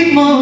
Como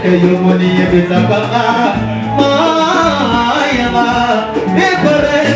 Yo money bisa kama maya ma ekore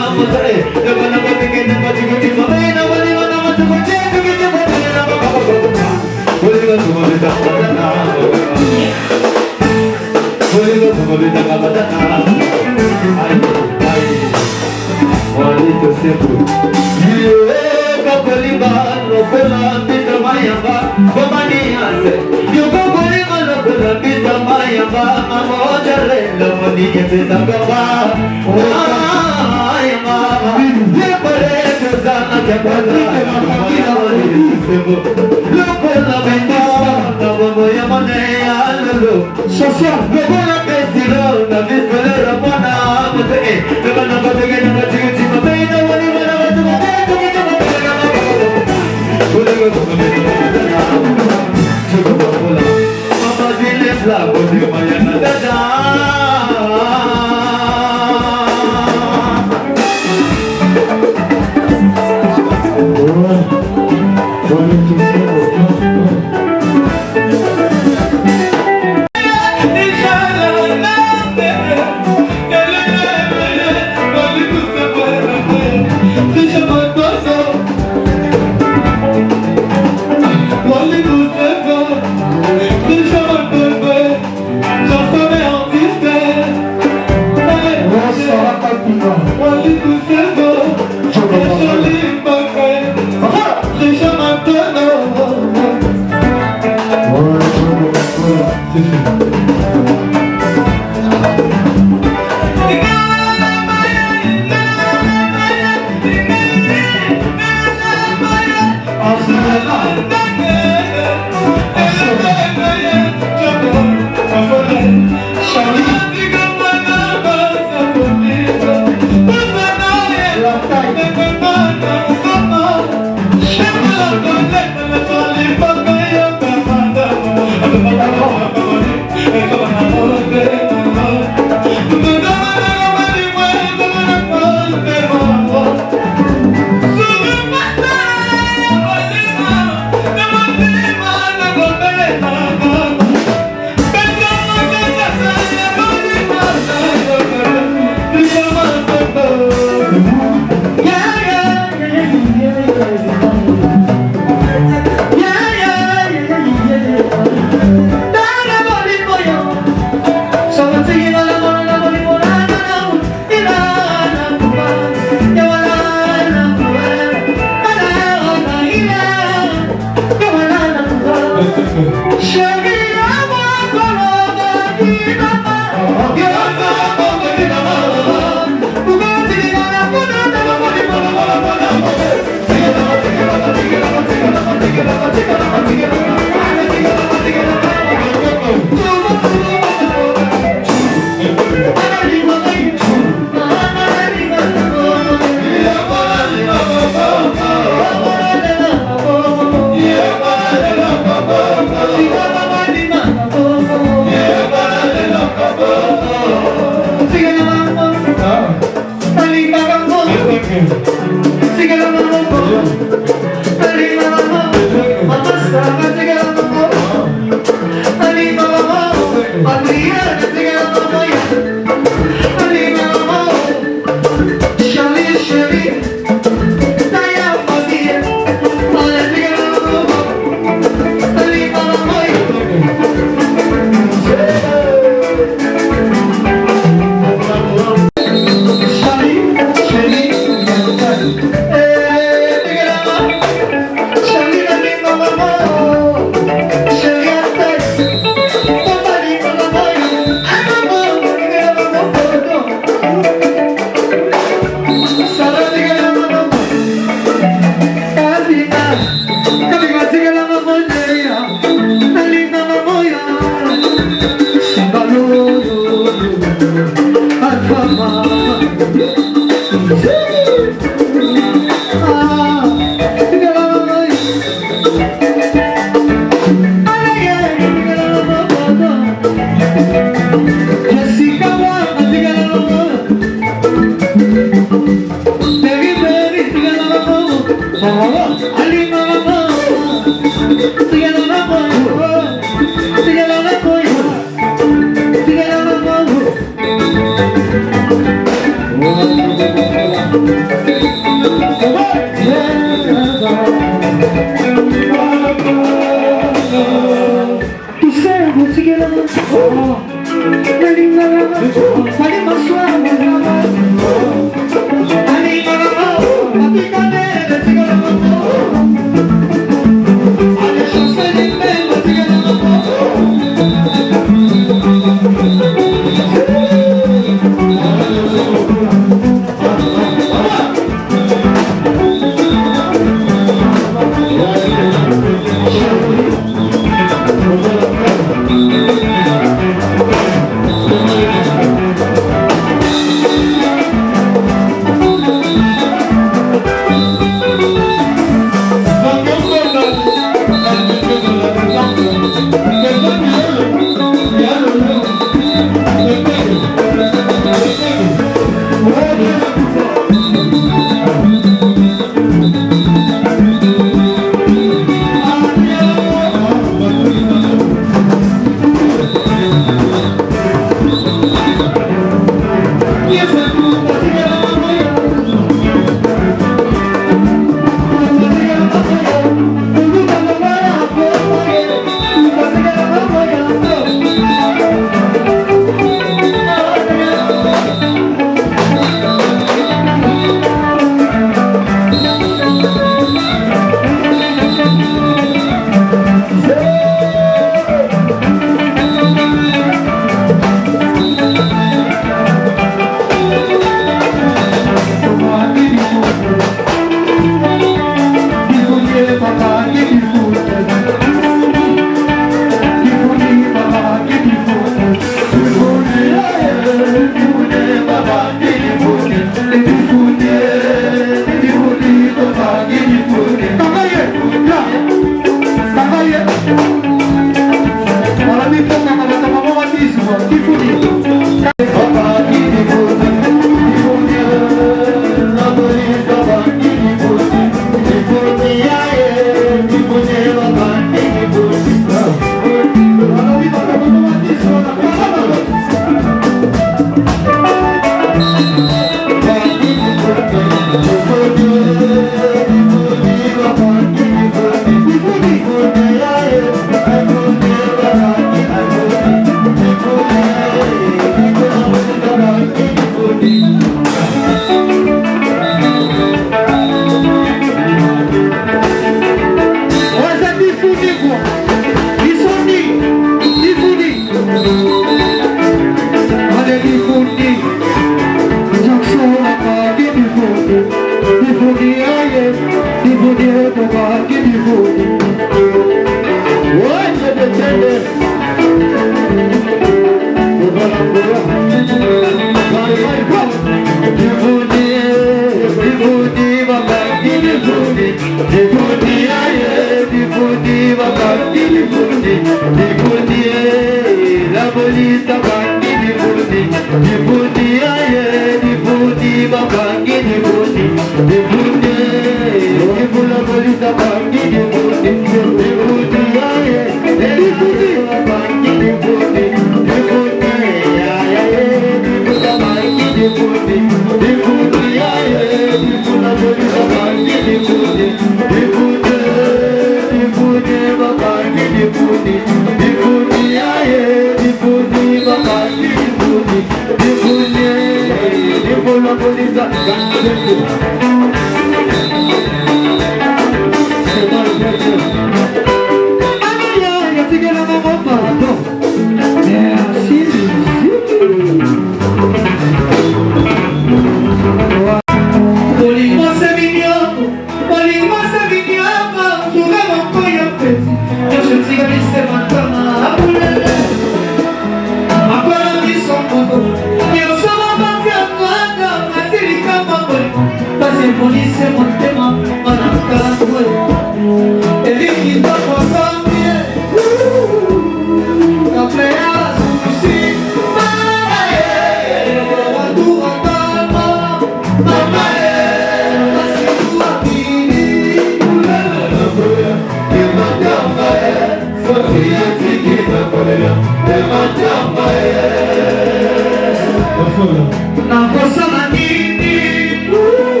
Nakosa nini?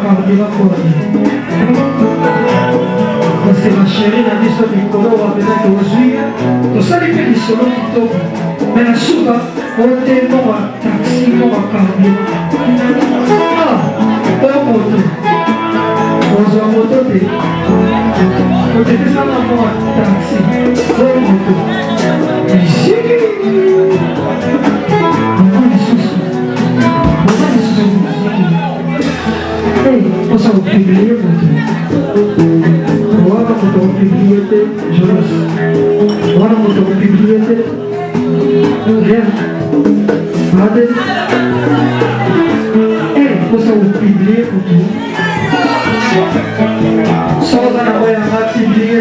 carburant pour parce que ma chérie n'a dit sur le colo va venir aujourd'hui. Ça lui fait du solo qui tombe. Mais la soupe, on est non à taxi, non à carburant. Ah, pas moto. On a moto. On était déjà dans un taxi. Pas moto. Ici. On s'en publie, voilà mon publié, Jonas. Voilà mon publié, rien. Allez. On s'en publie pour tout. Sans en avoir un publié,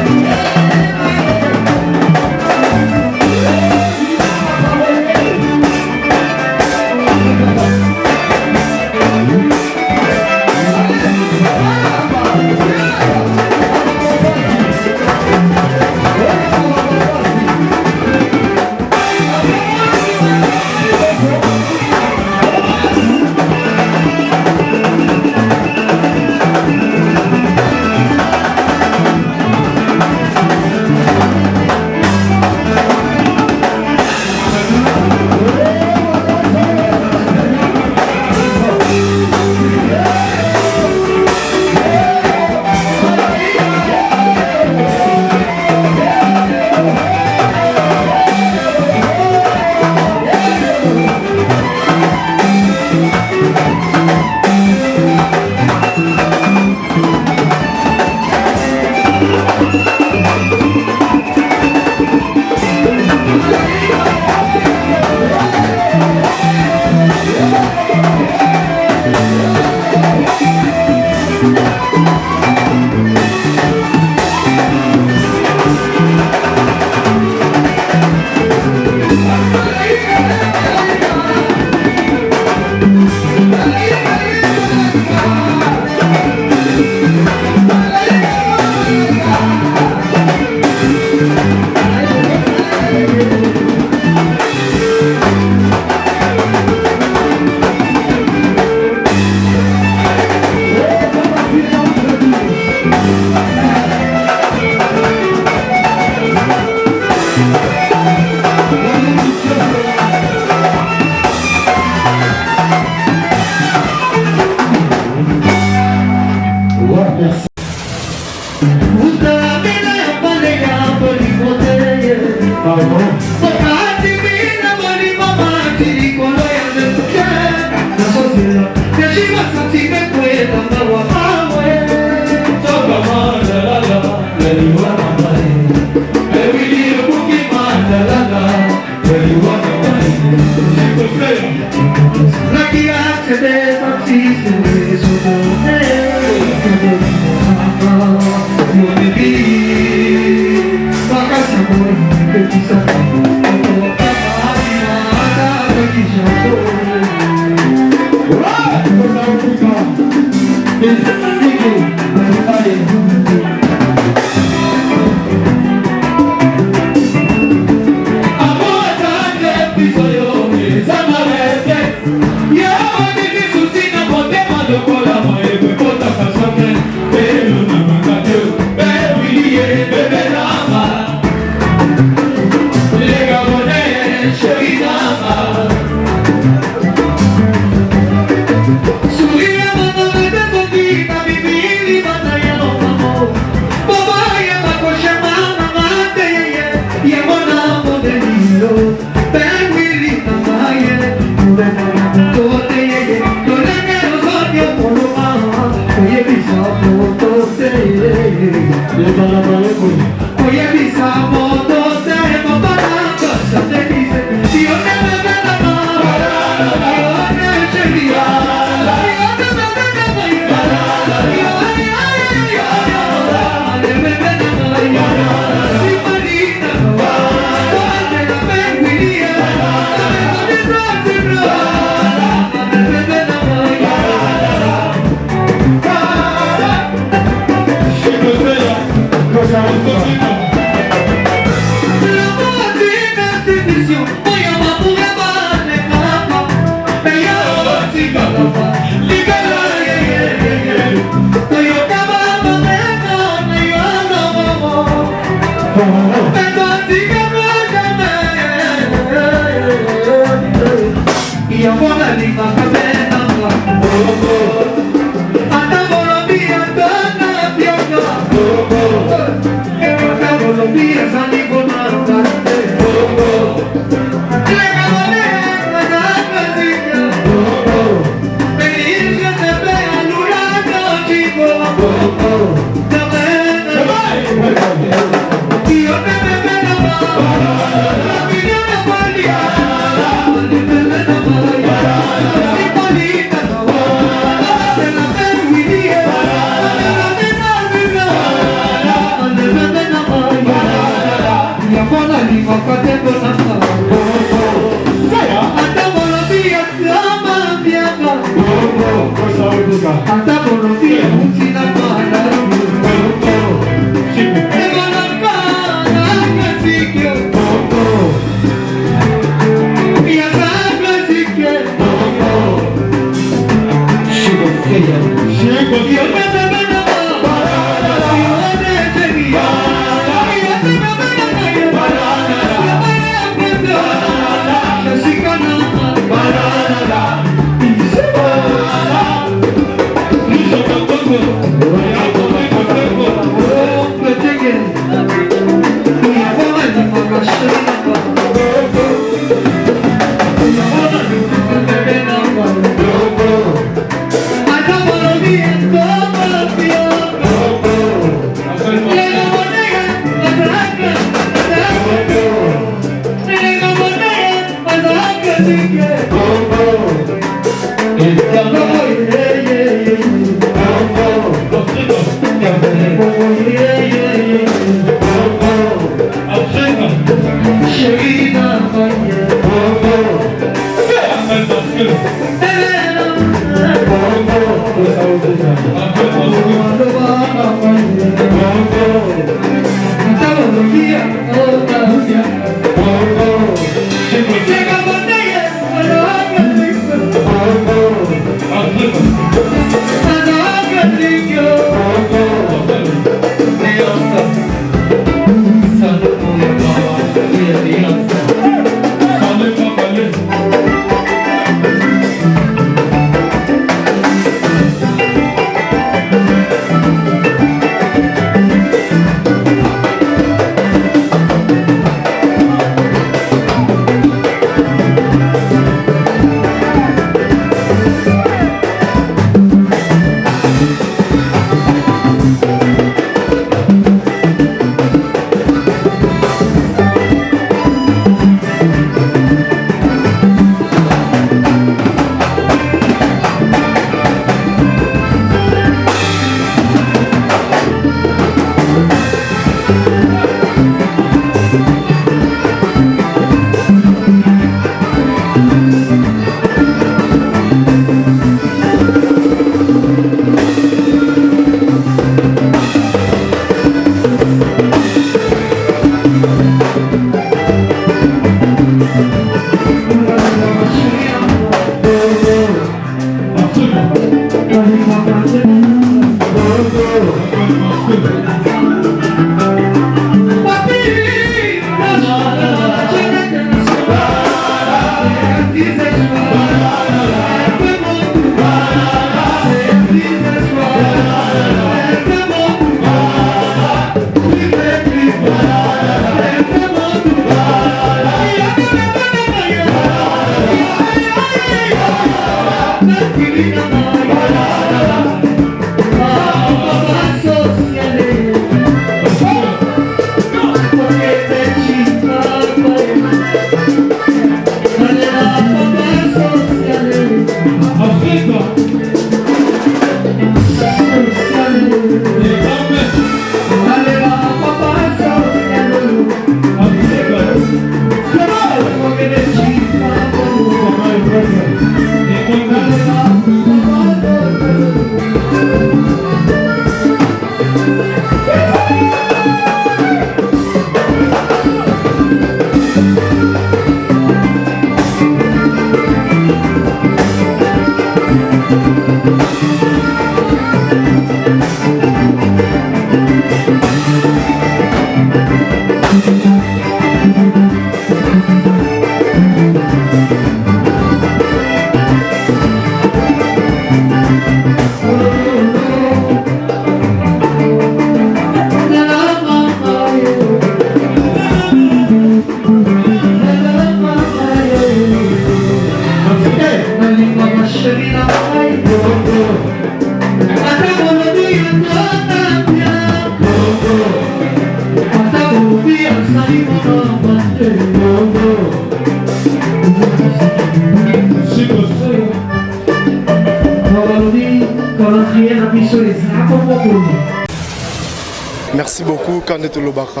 Merci beaucoup quand on Lobaka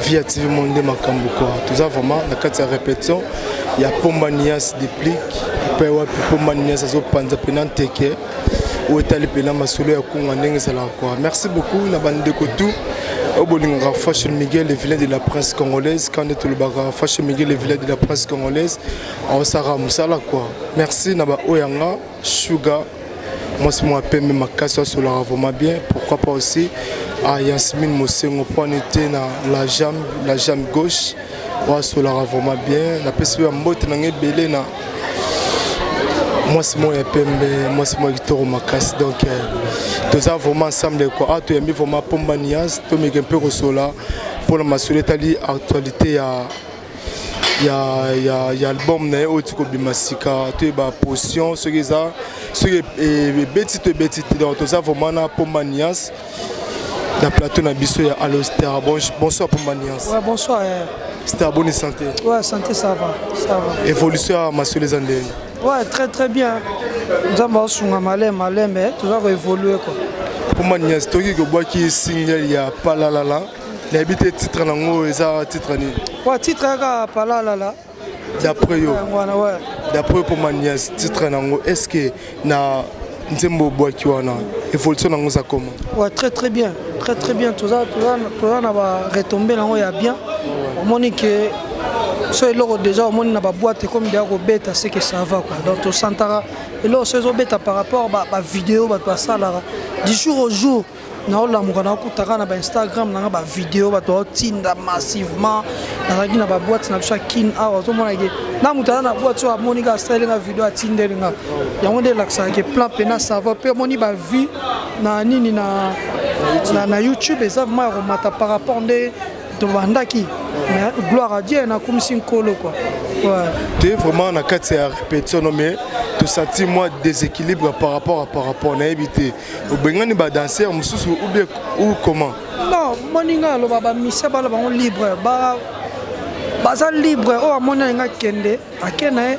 via TV Monde Makambo quoi. Tout ça vraiment la carte de répétition, il y a Pomba Nias déplique, il peut y avoir Pomba Nias azo panza penanteke ou étali pena masolo ya kunga ndenge sala quoi. Merci beaucoup na bande de Kotou. Au Bolinga Fashion Miguel le vilain de la presse congolaise quand on Lobaka Fashion Miguel le vilain de la presse congolaise en Sara Musala quoi. Merci na ba Oyanga Sugar. Moi c'est moi PM Makassa sur la vraiment bien. Pourquoi pas aussi à Yasmine Mosengo pour noter la jambe gauche. Moi sur la vraiment bien. La PSP en mode n'engage belé na. Moi c'est moi PM, moi c'est moi Victor Makassa donc tous ça vraiment ensemble quoi. Ah tu as mis vraiment Pomba Nias, tu me un peu resola pour la massolé tali actualité il y a album na otiko bimasika tu ba potion ce qui ça ce qui est petit donc tout ça vraiment na Pomba Nias La plateau na biso ya Allo Star. Bonsoir pour Manias. Ouais, bonsoir. Star, bonne santé. Ouais, santé, ça va. Ça va. Évolution à Massou les Andés. Ouais, très très bien. Nous avons malin, mais tout va évoluer quoi. Pour Manias, tu as qui single il y a pas la la la. L'habité titre nango et ça titre ni. Ouais, titre pas la la la. D'après yo. Ouais. D'après pour Manias, titre nango est-ce que na Nzembo Boaki wana évolution nango ça comment? Ouais, très très bien. Très très bien. Tout ça on va retomber là il y a bien. Au moins que c'est là déjà au moins na ba boîte comme des bêta c'est que ça va quoi. Donc tout santara et là c'est bêta par rapport à vidéo ba ça là du jour au jour. Na la mukana kutaka na ba Instagram na ba vidéo ba to tinda massivement na ba boîte na chakin awa to mona ke na mutana na boîte so monika style na vidéo atindelinga yango de laksa ke plan pena ça va pe moni ba vie na nini na YouTube et ça vraiment remata par rapport de bandaki mais gloire à Dieu na comme si nkolo quoi. Ouais. Tu es vraiment na kati ya répétition mais tu sens moi déséquilibre par rapport na éviter au bengani ba danseur mususu ou comment? Non, moninga lo baba misa bala ba libre ba baza libre o amona nga kende akena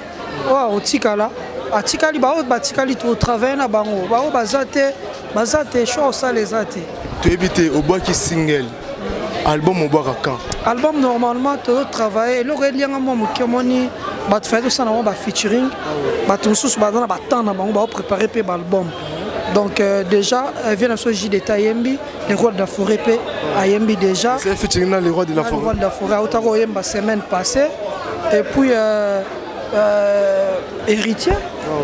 o otikala atikali ba o batikali to travailler na bango ba o bazate show ça les ate. Tu éviter au bois qui single album au bois quand? Album normalement tu dois travailler le reliant moi moni ba faire ça na ba featuring ba tout sous ba na ba temps na bango ba préparer pe album. Donc déjà vient la soji de Tayembi les rois de la forêt pe Ayembi déjà. C'est featuring dans les rois de la forêt. Les rois de la forêt Otako Yemba semaine passée et puis héritier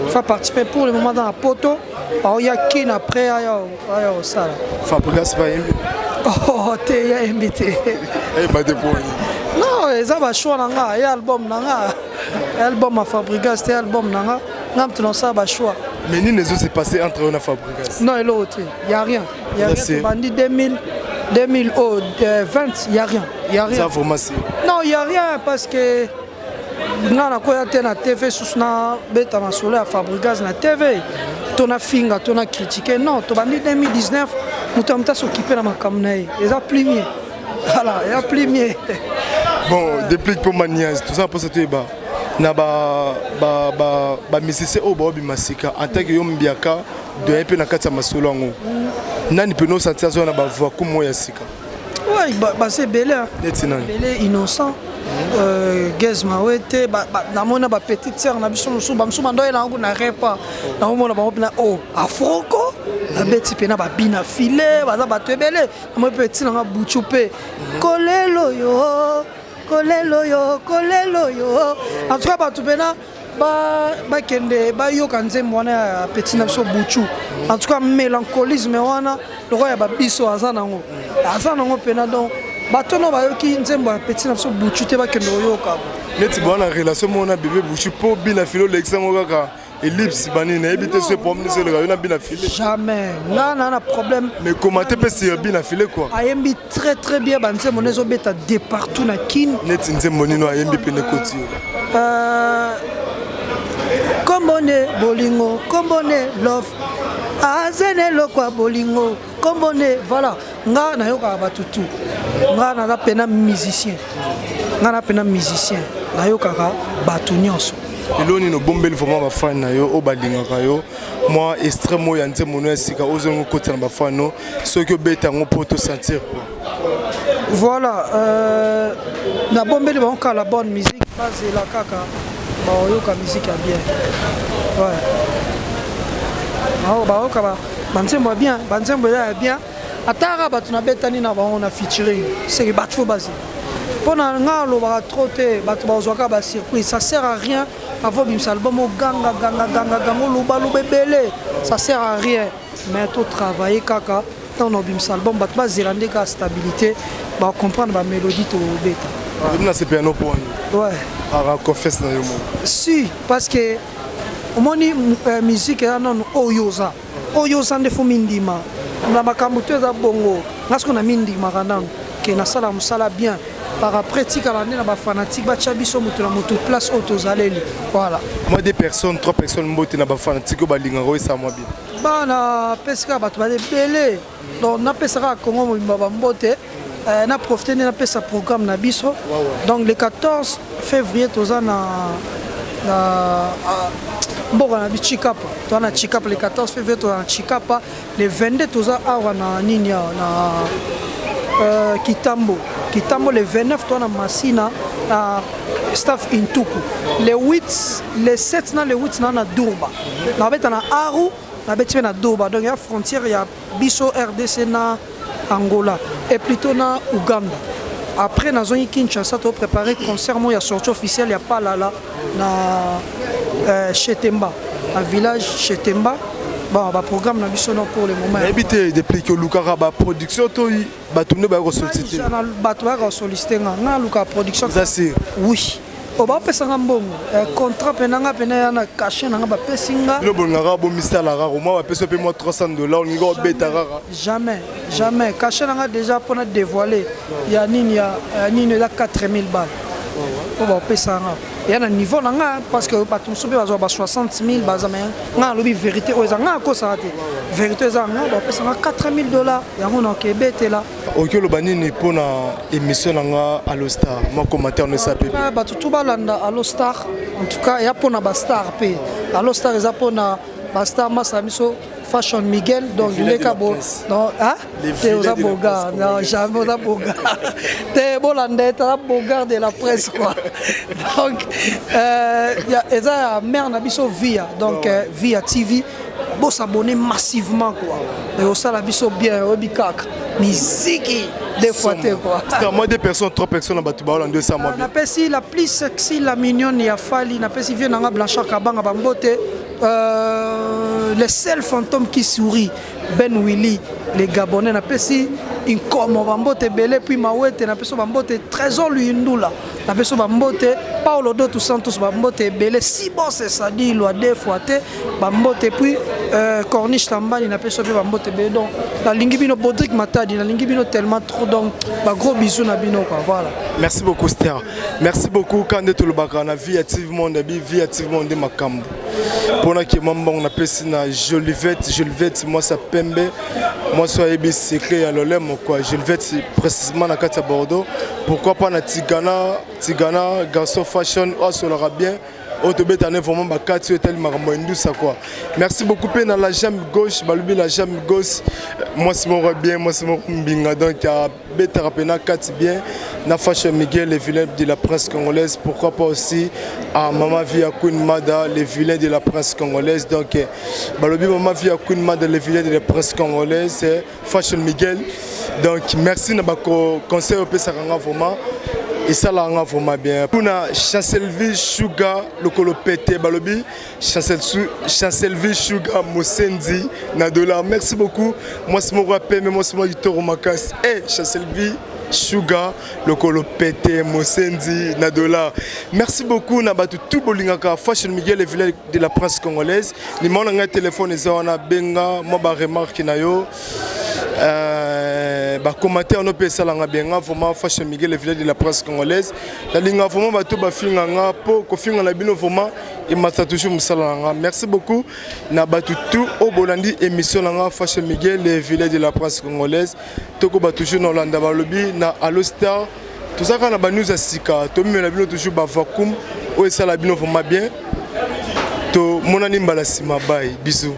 fait participer pour le moment dans la poto. Alors il y a qui après ça. Fabrigas va Yembi. Oh t'es invité. Eh bah pour non, ça va choix nanga, album nanga. Album à Fabrigas, c'était album nanga. Ngam tu ça va choix. Mais ni les autres c'est passé entre eux na Fabrigas. Non, et l'autre, il y a rien. Il y a rien. Bandit 2020, il y a rien. Il y a rien. Ça vraiment c'est. Non, il y a rien parce que ngana ko ya na TV susna beta na solo à Fabrigas na TV. Ton a finga, ton a critiqué. Non, to bandit 2019, mutamta s'occuper na makamnaï. Ils a plié. Voilà, il a plié. Bon, depuis pour Manias, tout ça pour ce débat. Na ba misisi o ba bimasika en tant que yombiaka de un peu na kati ya masolo ngo. Nani peut nous sentir na ba voix comme moi ya sika. Ouais, c'est belé. Belé innocent. Gaz Mawete na mona ba petite sœur na biso musu ba musu bandoye na ngo na repa. Na mona ba opina oh afroko. Na beti pena ba bina filet, ba za ba tebele. Mo petit na buchupe. Kolelo yo. Kolelo yo en tout cas ba tupena ba kende ba yo kanze mwana petit na so buchu en tout cas mélancolisme wana le roi ya ba biso azanango pena donc batono ba yoki nzembo ya petit na so buchu te ba kende yo ka neti bona relation mona bébé buchu po bina filo l'examen kaka ellipse bani na éviter ce problème c'est le gars na bina filé jamais na problème mais comment te peut c'est bina filé quoi Ayembi très très bien banze monezo beta de partout na kin neti nzembo nino Ayembi pene koti kombone bolingo kombone love azene lokwa bolingo kombone voilà nga na yoka batutu nga na pena musicien na yoka batu nyonso eloni no bombeli vraiment ba fan na yo o balingaka yo moi extrêmement ya nzembo no esika ozongo kota na ba fan no soki obeta ngo poto sentir quoi voilà na bombeli ba on la bonne musique base la kaka ba yoka musique ya bien ouais ba oka ba banzembo bien banzembo ya bien atara ba tuna betani na ba on a featuring c'est ba trop base pona ngalo ba trop te ba to ba ozwaka ba circuit ça sert à rien avant bim album au ganga luba bébélé ça sert à rien mais tout travailler kaka dans nos bim album ba ba zélande ka stabilité ba comprendre ba mélodie to beta na c'est piano pour ouais ara confesse na yo mo si parce que omoni musique non oyoza nde fo mindima na makambo to za bongo ngasko na mindima kana ke na sala musala bien par après tika la na ba fanatique ba chabiso mutu na mutu place autozaleli voilà moi deux personnes trois personnes mbote na ba fanatique ba linga ko ça moi bien bana pesika ba to ba belé donc napesaka Congo mobimba bambote na profité na pesa programme na biso donc le 14 février toza na mboka na Chikapa toza na Chikapa le 14 février toza na Chikapa le 22 toza awa na nini na Kitambo le 29 toza na Masina na staff Intuku le 8 le 7 na le 8 na Durba na beta na Aru na beta na Durba donc il y a frontière il y a biso RDC na Angola et plutôt na Uganda. Après na zone Kinshasa to préparer concert mo ya sortie officielle ya Palala na Chetemba, un village Chetemba. Bon, ba programme na biso pour le moment. Habité depuis que Lukara ba production to ba tourner ba solliciter. Na ba to ba solliciter na Luka production. Ça c'est oui. Oba pesa ngambongo contrat penanga pena na caché nanga ba pesinga no bonanga bo misala raro moi ba pesa pe moi $300 ngi go beta rara jamais caché nanga déjà pour dévoiler ya nini ya la 4000 balles oba pesa nga ya na niveau nanga parce que ba tumso be bazo ba 60000 bazama nga lobi vérité ozanga ko sa te vérité ozanga ba pesa nga $4000 yango na kebete là okyo lo banini pona émission nanga Allo Star moi commentaire ne sape ba tout balanda Allo Star en tout cas ya pona ba star pe Allo Star eza pona ba star masamiso Fashion Miguel donc les cabos non hein c'est aux abogas non jamais aux abogas t'es bollandais t'as abogas de la presse quoi donc il y a eza mère nabiso via donc via TV bon s'abonner massivement quoi et au ça nabiso bien obikak musique des fois quoi c'est moi des personnes trois personnes ba tuba hollandais ça moi na pesi la plus sexy la mignonne ya Fali na pesi vient nanga Blanchard Kabanga bambote le seul fantôme qui sourit Ben Willy les Gabonais na pesi inkomo bambote belé puis mawete na peso bambote trésor luindula na peso bambote Paulo Dos Santos bambote belé si bon c'est ça dit loi deux fois te bambote puis Corniche Tambani na peso bambote belé donc la lingibino Bodrick Matadi la lingibino tellement trop donc ba gros bisous na bino quoi voilà. Merci beaucoup Star. Merci beaucoup Kande Tolobaka na vie activement de makambo. Pona ki mamba on appelle ça na Jolivette moi ça pembe moi ça ebi secret ya lolemo quoi Jolivette précisément na kata Bordeaux pourquoi pas na Tigana garçon fashion oh ça bien Autobet en vraiment bakati hotel makambo indusa quoi. Merci beaucoup pe na la jambe gauche balubi la jambe gauche moi c'est mon bien moi c'est mon mbinga donc à beta rapena kati bien na Fashion Miguel les vilains de la presse congolaise pourquoi pas aussi à Mama Via Queen Mada les vilains de la presse congolaise donc balubi Mama Via Queen Mada les vilains de la presse congolaise c'est Fashion Miguel donc merci na bako conseil au pesaranga vraiment et ça là on vraiment bien pour na Chancelvi Sugar le colopété balobi Chancelvi Sugar Mosendi na dollar merci beaucoup moi c'est mon rappel mais moi c'est moi du Toro Makas et Chancelvi Sugar le colopété Mosendi na dollar merci beaucoup na batu tout bolingaka Fashion Miguel les villages de la presse congolaise ni mon nga téléphone eza wana benga moi ba remarque na yo ba commentaire no pesa langa benga vraiment Fashion Miguel les villages de la presse congolaise la linga vraiment ba to ba finga nga po ko finga na bino vraiment et mata toujours musala nga merci beaucoup na batu tout au bolandi émission langa Fashion Miguel les villages de la presse congolaise toko ba toujours no landa ba lobi na Allo Star tout ça kana ba news asika to mi na bino toujours ba vacuum o ça la bino vraiment bien to monani mbala sima bye bisous.